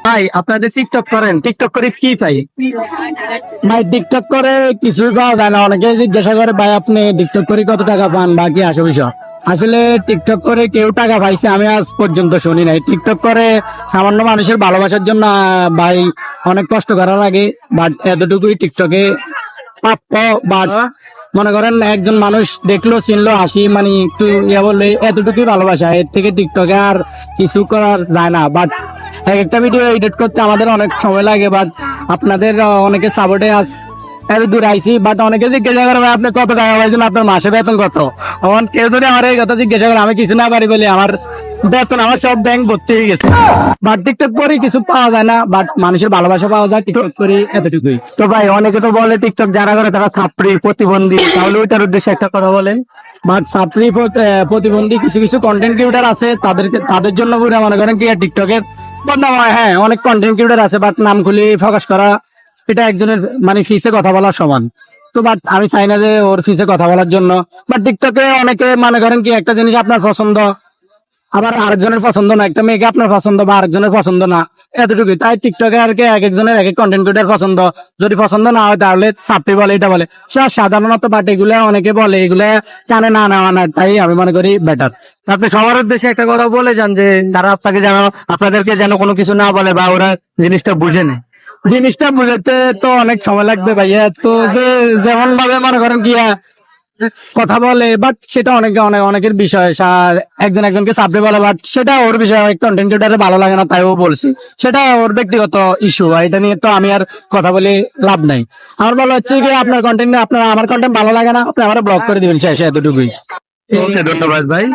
ভাই আপনাদের টিকটক করেন, টিকটক করে কি পাই? ভাই টিকটক করে কিছুই পাওয়া যায় না। অনেকে জিজ্ঞাসা করে ভাই আপনি টিকটক করে কত টাকা পান বা কি আসে বিষয়। আসলে টিকটক করে কেউ টাকা পাইছে আমি আজ পর্যন্ত শুনি নাই। টিকটক করে সামান্য মানুষের ভালোবাসার জন্য ভাই অনেক কষ্ট করা লাগে, বাট এতটুকুই টিকটকে প্রাপ্য। বাট মনে করেন একজন মানুষ দেখলো চিনলো হাসি মানে একটু ইয়া বললে এতটুকুই ভালোবাসা, এর থেকে টিকটকে আর কিছু করার যায় না। বাট এক একটা ভিডিও এডিট করতে আমাদের অনেক সময় লাগে। বাট আপনাদের অনেকে সাপোর্টে আস এত দূর আইসি। বাট অনেকে জিজ্ঞাসা করে ভাই আপনি কত টাকা পাইছেন, আপনার মাসে বেতন কত? এখন কেউ যদি আমার এই কথা জিজ্ঞাসা করে আমি কিছু না পারি বলি আমার বেতন আমার সব ব্যাংক ভর্তি হয়ে গেছে। বাট টিকটক করে কিছু পাওয়া যায় না, বাট মানুষের ভালোবাসা পাওয়া যায় টিকটক করি এতটুকুই। তো ভাই অনেকে তো বলে টিকটক যারা করে তারা ছাত্রী প্রতিবন্ধী, তাহলে ওইটার উদ্দেশ্যে একটা কথা বলেন। বাট ছাত্রী প্রতিবন্ধী কিছু কিছু কন্টেন্ট ক্রিয়েটার আছে, তাদের জন্য পুরো মনে করেন কি টিকটকের বদনাম হয়। হ্যাঁ অনেক কন্টেন্ট ক্রিয়েটার আছে, বাট নাম খুলে প্রকাশ করা এটা একজনের মানে ফিসে কথা বলার সমান। তো বাট আমি চাই না যে ওর ফিসে কথা বলার জন্য। বাট টিকটকে অনেকে মনে করেন কি একটা জিনিস আপনার পছন্দ আবার আরেকজনের পছন্দ না, একটা মেয়েকে আপনার পছন্দ বা আরেকজনের পছন্দ না, এতটুকুই। তাই টিকটকে আর কি এক একজনের এক এক কন্টেন্ট ক্রিয়েটার পছন্দ, যদি পছন্দ না হয় তাহলে সাপ্লি বলে এটা বলে সাধারণত। বাট এগুলা অনেকে বলে এগুলা কানে না নেওয়া না, তাই আমি মনে করি বেটার। আপনি সবার উদ্দেশ্যে একটা কথা বলে যান যে তারা আপনাকে যেন আপনাদেরকে যেন কোনো কিছু না বলে বা ওরা জিনিসটা বুঝে নেয়। জিনিসটা বুঝাতে তো অনেক সময় লাগবে ভাইয়া। তো যে যেমন ভাবে মনে করেন কি কথা বলে, বাট সেটা অনেকের বিষয়। একজন একজনকে সাবলে বলে, বাট সেটা ওর বিষয়। কন্টেন্ট ক্রিয়েটারে ভালো লাগে না তাই ও বলছি, সেটা ওর ব্যক্তিগত ইস্যু। এটা নিয়ে তো আমি আর কথা বলে লাভ নাই। আমার বলা হচ্ছে কি আপনার কন্টেন্ট আমার কন্টেন্ট ভালো লাগে না, আপনি আমার ব্লক করে দিবেন, শেষ, এতটুকুই। ওকে, ধন্যবাদ ভাই।